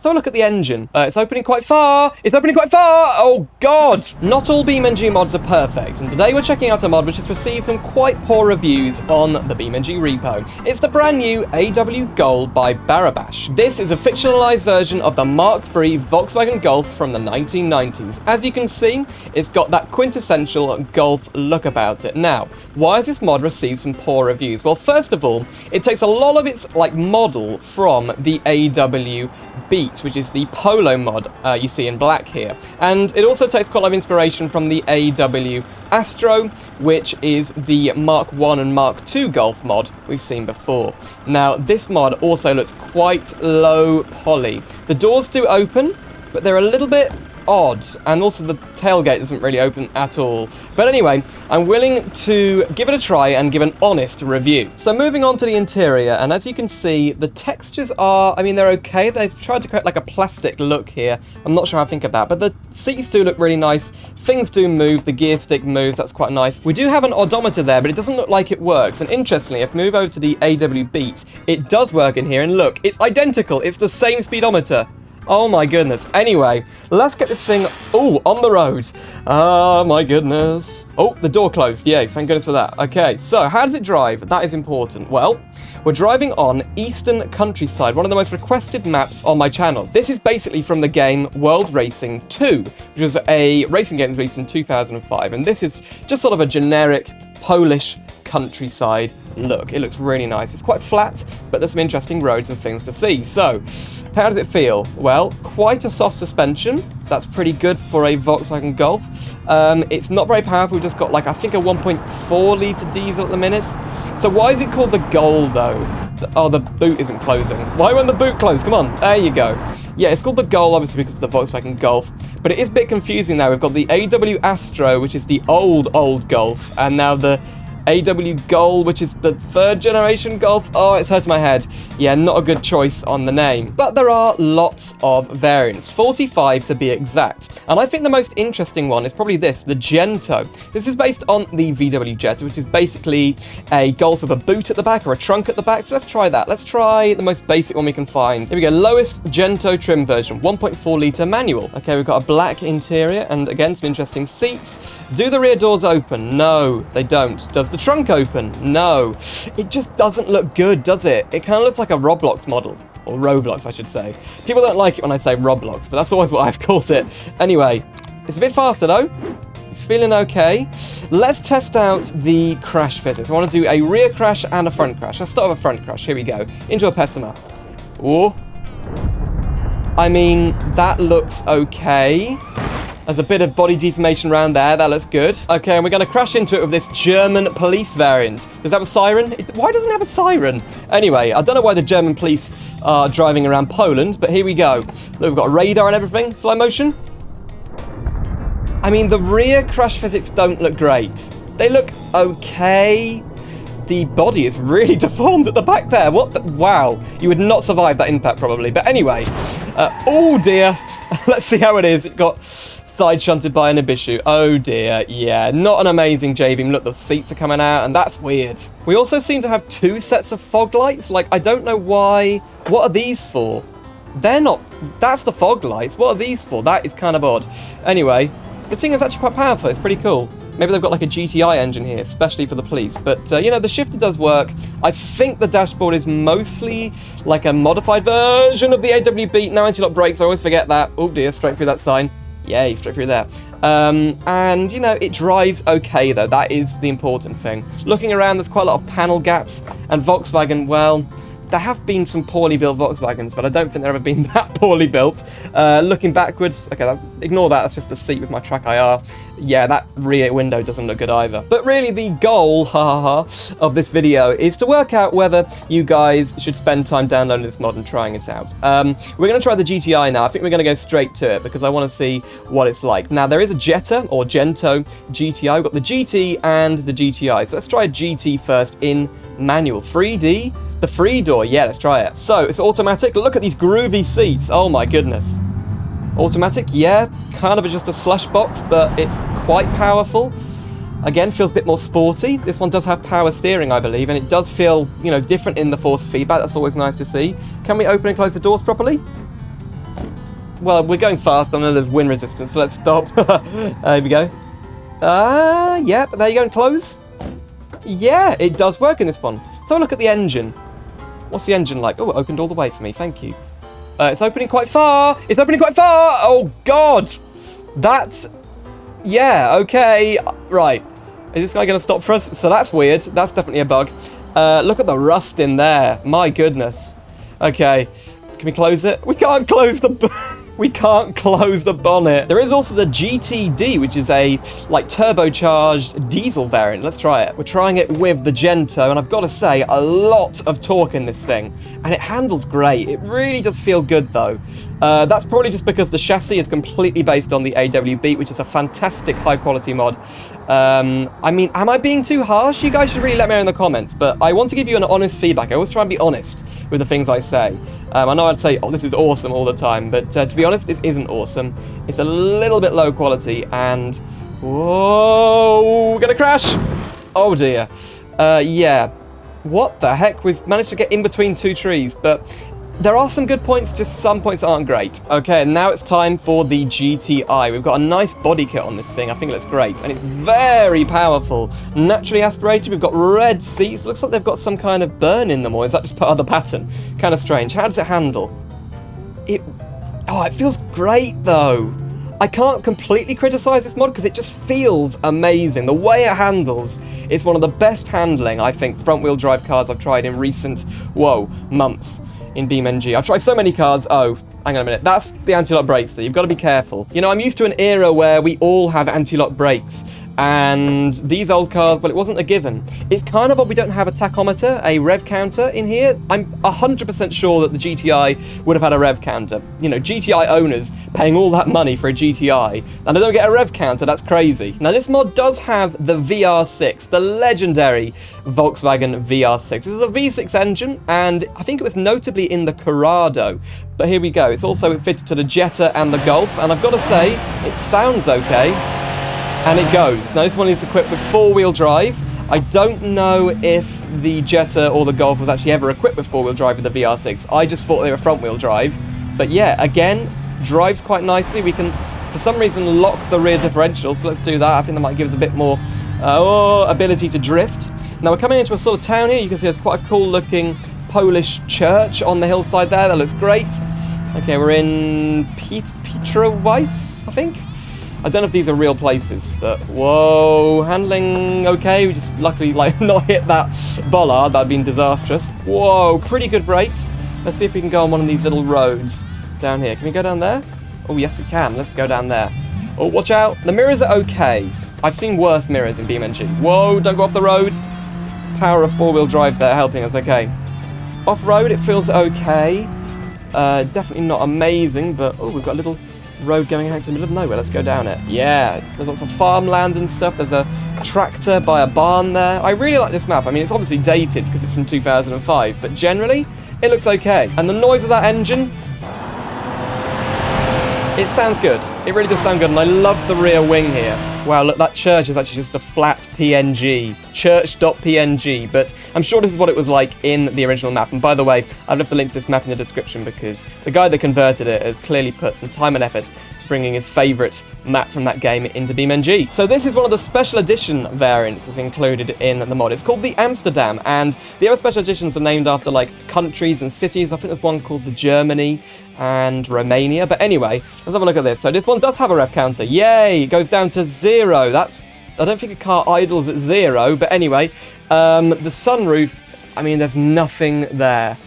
So look at the engine. It's opening quite far. It's opening quite far. Oh, God. Not all BeamNG mods are perfect. And today we're checking out a mod which has received some quite poor reviews on the BeamNG repo. It's the brand new VW Golf by Barabash. This is a fictionalized version of the Mk3 Volkswagen Golf from the 1990s. As you can see, it's got that quintessential Golf look about it. Now, why has this mod received some poor reviews? Well, first of all, it takes a lot of its model from the VW Beat, which is the Polo mod you see in black here. And it also takes quite a lot of inspiration from the VW Astro, which is the Mark 1 and Mark 2 Golf mod we've seen before. Now, this mod also looks quite low poly. The doors do open, but they're a little bit odd, and also the tailgate doesn't really open at all. But anyway, I'm willing to give it a try and give an honest review. So moving on to the interior, and as you can see, the textures are, I mean, they're okay. They've tried to create like a plastic look here. I'm not sure how I think of that, but the seats do look really nice. Things do move, the gear stick moves, that's quite nice. We do have an odometer there, but it doesn't look like it works. And interestingly, if we move over to the VW Beat, it does work in here, and look, it's identical. It's the same speedometer. Oh my goodness. Anyway, let's get this thing, on the road. Oh my goodness. Oh, the door closed. Yay, thank goodness for that. Okay, so how does it drive? That is important. Well, we're driving on Eastern Countryside, one of the most requested maps on my channel. This is basically from the game World Racing 2, which was a racing game released in 2005. And this is just sort of a generic Polish countryside look. It looks really nice. It's quite flat, but there's some interesting roads and things to see. So, how does it feel? Well, quite a soft suspension. That's pretty good for a Volkswagen Golf. It's not very powerful. We've just got I think a 1.4 litre diesel at the minute. So why is it called the Goal though? Oh, the boot isn't closing. Why won't the boot close? Come on, there you go. Yeah, it's called the Goal obviously because of the Volkswagen Golf. But it is a bit confusing now. We've got the VW Astro, which is the old Golf, and now the VW Golf, which is the third generation Golf. Oh, it's hurting my head. Yeah, not a good choice on the name. But there are lots of variants, 45 to be exact. And I think the most interesting one is probably this, the Gento. This is based on the VW Jetta, which is basically a Golf with a boot at the back or a trunk at the back. So let's try that. Let's try the most basic one we can find. Here we go, lowest Gento trim version, 1.4 litre manual. Okay, we've got a black interior and again, some interesting seats. Do the rear doors open? No, they don't. Does the trunk open? No. It just doesn't look good, does it? It kind of looks like a Roblox model. Or Roblox, I should say. People don't like it when I say Roblox, but that's always what I've called it. Anyway, it's a bit faster though. It's feeling okay. Let's test out the crash physics. I want to do a rear crash and a front crash. Let's start with a front crash. Here we go. Into a Pessima. Oh. I mean, that looks okay. There's a bit of body deformation around there. That looks good. Okay, and we're going to crash into it with this German police variant. Does it have a siren? Why doesn't it have a siren? Anyway, I don't know why the German police are driving around Poland, but here we go. Look, we've got radar and everything. Slow motion. I mean, the rear crash physics don't look great. They look okay. The body is really deformed at the back there. What the? Wow. You would not survive that impact, probably. But anyway. Oh, dear. Let's see how it is. It got side shunted by an Ibishu. Oh dear, yeah, not an amazing J-beam. Look, the seats are coming out, and that's weird. We also seem to have two sets of fog lights. I don't know why. What are these for? They're not. That's the fog lights. What are these for? That is kind of odd. Anyway, the thing is actually quite powerful. It's pretty cool. Maybe they've got a GTI engine here, especially for the police. But, the shifter does work. I think the dashboard is mostly a modified version of the VW Beat. Now anti-lock brakes, I always forget that. Oh dear, straight through that sign. Yay, straight through there. And, it drives okay, though. That is the important thing. Looking around, there's quite a lot of panel gaps. And Volkswagen, well, there have been some poorly built Volkswagens, but I don't think they've ever been that poorly built. Looking backwards, okay, ignore that. That's just a seat with my track IR. Yeah, that rear window doesn't look good either. But really, the goal, of this video is to work out whether you guys should spend time downloading this mod and trying it out. We're going to try the GTI now. I think we're going to go straight to it because I want to see what it's like. Now, there is a Jetta or Gento GTI. We've got the GT and the GTI. So let's try a GT first in manual. 3D. The free door, yeah, let's try it. So, it's automatic. Look at these groovy seats. Oh my goodness. Automatic, yeah, kind of just a slush box, but it's quite powerful. Again, feels a bit more sporty. This one does have power steering, I believe, and it does feel, different in the force feedback. That's always nice to see. Can we open and close the doors properly? Well, we're going fast. I know there's wind resistance, so let's stop. Here we go. Yep, there you go, and close. Yeah, it does work in this one. So look at the engine. What's the engine like? Oh, it opened all the way for me. Thank you. It's opening quite far. It's opening quite far. Oh, God. That's... Yeah, okay. Right. Is this guy going to stop for us? So that's weird. That's definitely a bug. Look at the rust in there. My goodness. Okay. Can we close it? We can't close the... We can't close the bonnet. There is also the GTD, which is a, like, turbocharged diesel variant. Let's try it. We're trying it with the Gento, and I've got to say, a lot of torque in this thing. And it handles great. It really does feel good, though. That's probably just because the chassis is completely based on the AW Beat, which is a fantastic high-quality mod. I mean, am I being too harsh? You guys should really let me know in the comments, but I want to give you an honest feedback. I always try and be honest with the things I say. I know I'd say, oh, this is awesome all the time, but to be honest, this isn't awesome. It's a little bit low quality, and... Whoa! We're gonna crash! Oh, dear. Yeah. What the heck? We've managed to get in between two trees, but... There are some good points, just some points aren't great. Okay, and now it's time for the GTI. We've got a nice body kit on this thing. I think it looks great. And it's very powerful. Naturally aspirated. We've got red seats. Looks like they've got some kind of burn in them, or is that just part of the pattern? Kind of strange. How does it handle? It feels great, though. I can't completely criticize this mod because it just feels amazing. The way it handles, it's one of the best handling, I think, front-wheel drive cars I've tried in recent, months. In BeamNG. I've tried so many cards. Oh, hang on a minute. That's the anti-lock brakes, so you've got to be careful. You know, I'm used to an era where we all have anti-lock brakes, and these old cars, well, it wasn't a given. It's kind of odd we don't have a tachometer, a rev counter in here. I'm 100% sure that the GTI would have had a rev counter. You know, GTI owners paying all that money for a GTI, and they don't get a rev counter. That's crazy. Now, this mod does have the VR6, the legendary Volkswagen VR6. This is a V6 engine, and I think it was notably in the Corrado. But here we go. It's also fitted to the Jetta and the Golf, and I've got to say, it sounds okay. And it goes. Now, this one is equipped with four-wheel drive. I don't know if the Jetta or the Golf was actually ever equipped with four-wheel drive with the VR6. I just thought they were front-wheel drive. But yeah, again, drives quite nicely. We can, for some reason, lock the rear differential, so let's do that. I think that might give us a bit more ability to drift. Now, we're coming into a sort of town here. You can see there's quite a cool-looking Polish church on the hillside there. That looks great. Okay, we're in Petrowice, I think. I don't know if these are real places, but whoa, handling okay. We just luckily not hit that bollard. That'd been disastrous. Whoa, pretty good brakes. Let's see if we can go on one of these little roads down here. Can we go down there? Oh, yes, we can. Let's go down there. Oh, watch out. The mirrors are okay. I've seen worse mirrors in BeamNG. Whoa, don't go off the road. Power of four-wheel drive there helping us. Okay. Off-road, it feels okay. Definitely not amazing, but oh, we've got a little road going out to the middle of nowhere. Let's go down it. Yeah, there's lots of farmland and stuff. There's a tractor by a barn there. I really like this map. I mean, it's obviously dated because it's from 2005, but generally, it looks okay. And the noise of that engine, it sounds good. It really does sound good, and I love the rear wing here. Wow, look, that church is actually just a flat PNG. Church.png, but I'm sure this is what it was like in the original map. And by the way, I've left the link to this map in the description because the guy that converted it has clearly put some time and effort to bringing his favourite map from that game into BeamNG. So this is one of the special edition variants that's included in the mod. It's called the Amsterdam, and the other special editions are named after like countries and cities. I think there's one called the Germany and Romania. But anyway, let's have a look at this. So this one does have a rev counter. Yay! It goes down to 0. I don't think a car idles at 0, but anyway, the sunroof, I mean, there's nothing there.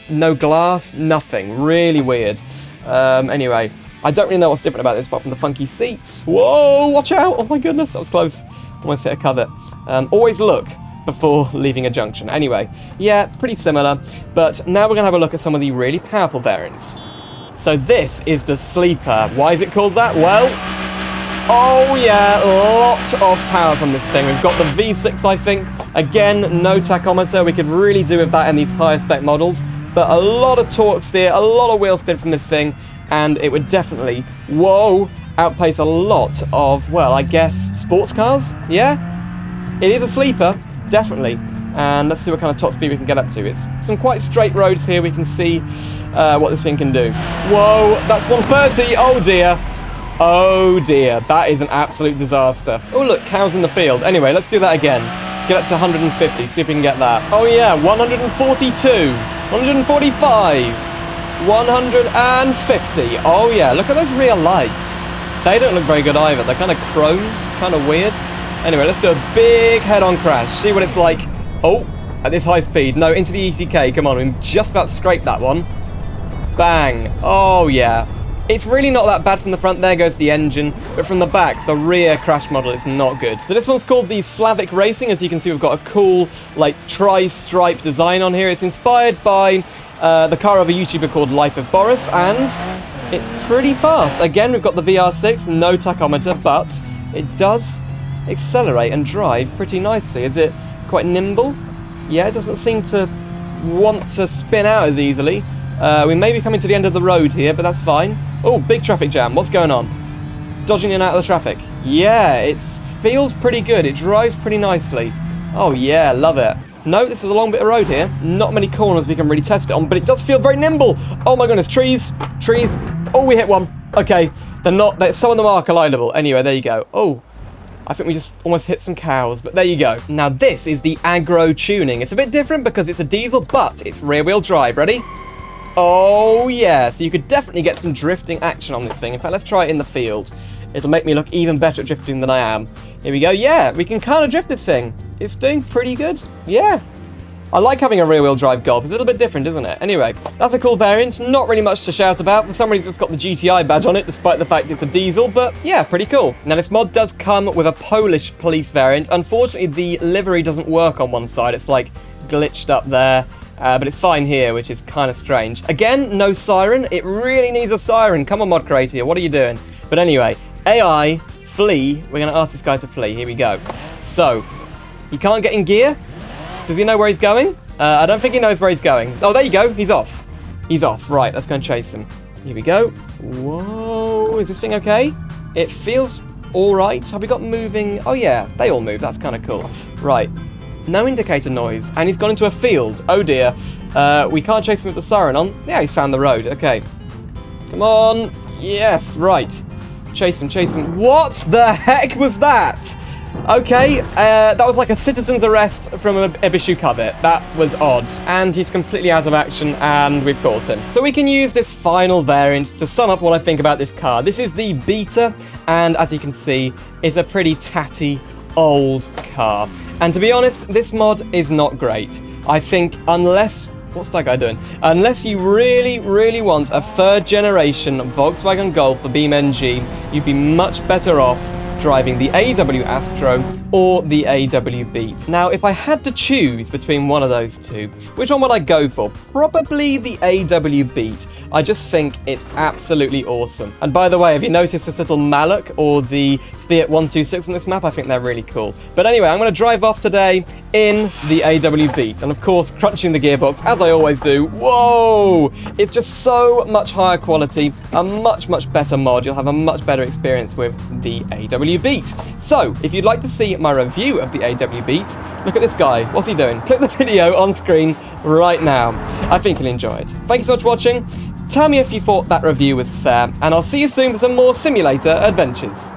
No glass, nothing. Really weird. Anyway, I don't really know what's different about this apart from the funky seats. Whoa, watch out! Oh my goodness, that was close. Almost hit a covert. Always look before leaving a junction. Anyway, yeah, pretty similar, but now we're going to have a look at some of the really powerful variants. So this is the Sleeper. Why is it called that? Well, oh yeah, lot of power from this thing. We've got the V6, I think. Again, no tachometer. We could really do with that in these higher spec models. But a lot of torque steer, a lot of wheel spin from this thing. And it would definitely, whoa, outpace a lot of, well, I guess, sports cars? Yeah? It is a sleeper, definitely. And let's see what kind of top speed we can get up to. It's some quite straight roads here. We can see what this thing can do. Whoa, that's 130. Oh, dear. Oh, dear. That is an absolute disaster. Oh, look, cows in the field. Anyway, let's do that again. Get up to 150, see if we can get that. Oh, yeah, 142. 145. 150. Oh, yeah, look at those rear lights. They don't look very good either. They're kind of chrome, kind of weird. Anyway, let's do a big head-on crash. See what it's like. Oh, at this high speed. No, into the ECK. Come on, we just about scraped that one. Bang. Oh, yeah. It's really not that bad from the front. There goes the engine. But from the back, the rear crash model is not good. So this one's called the Slavic Racing. As you can see, we've got a cool, like, tri-stripe design on here. It's inspired by the car of a YouTuber called Life of Boris. And it's pretty fast. Again, we've got the VR6, no tachometer, but it does accelerate and drive pretty nicely. Is it quite nimble? Yeah, it doesn't seem to want to spin out as easily. We may be coming to the end of the road here, but that's fine. Oh, big traffic jam. What's going on? Dodging in and out of the traffic. Yeah, it feels pretty good. It drives pretty nicely. Oh, yeah, love it. No, this is a long bit of road here. Not many corners we can really test it on, but it does feel very nimble. Oh, my goodness. Trees. Trees. Oh, we hit one. Okay. Some of them are collidable. Anyway, there you go. Oh, I think we just almost hit some cows, but there you go. Now, this is the aggro tuning. It's a bit different because it's a diesel, but it's rear-wheel drive. Ready? Oh, yeah. So you could definitely get some drifting action on this thing. In fact, let's try it in the field. It'll make me look even better at drifting than I am. Here we go. Yeah, we can kind of drift this thing. It's doing pretty good. Yeah. I like having a rear-wheel drive Golf. It's a little bit different, isn't it? Anyway, that's a cool variant. Not really much to shout about. For some reason, it's got the GTI badge on it, despite the fact it's a diesel. But yeah, pretty cool. Now, this mod does come with a Polish police variant. Unfortunately, the livery doesn't work on one side. It's like glitched up there. But it's fine here, which is kind of strange. Again, no siren. It really needs a siren. Come on, mod creator. What are you doing? But anyway, AI, flee. We're going to ask this guy to flee. Here we go. So, he can't get in gear. Does he know where he's going? I don't think he knows where he's going. Oh, there you go. He's off. He's off. Right, let's go and chase him. Here we go. Whoa. Is this thing okay? It feels all right. Have we got moving? Oh, yeah. They all move. That's kind of cool. Right. No indicator noise. And he's gone into a field. Oh, dear. We can't chase him with the siren on. Yeah, he's found the road. Okay. Come on. Yes. Right. Chase him. Chase him. What the heck was that? Okay, that was like a citizen's arrest from a Ibishu covet. That was odd. And he's completely out of action, and we've caught him. So we can use this final variant to sum up what I think about this car. This is the Beta, and as you can see, it's a pretty tatty, old car. And to be honest, this mod is not great. I think unless... What's that guy doing? Unless you really, really want a third-generation Volkswagen Golf, the BeamNG, you'd be much better off driving the AW Astro or the AW Beat. Now, if I had to choose between one of those two, which one would I go for? Probably the AW Beat. I just think it's absolutely awesome. And by the way, have you noticed this little Malloc or the Fiat 126 on this map? I think they're really cool. But anyway, I'm going to drive off today in the AW Beat. And of course, crunching the gearbox, as I always do. Whoa! It's just so much higher quality, a much, much better mod. You'll have a much better experience with the AW Beat. So, if you'd like to see my review of the AW Beat, look at this guy. What's he doing? Click the video on screen right now. I think you'll enjoy it. Thank you so much for watching. Tell me if you thought that review was fair, and I'll see you soon for some more simulator adventures.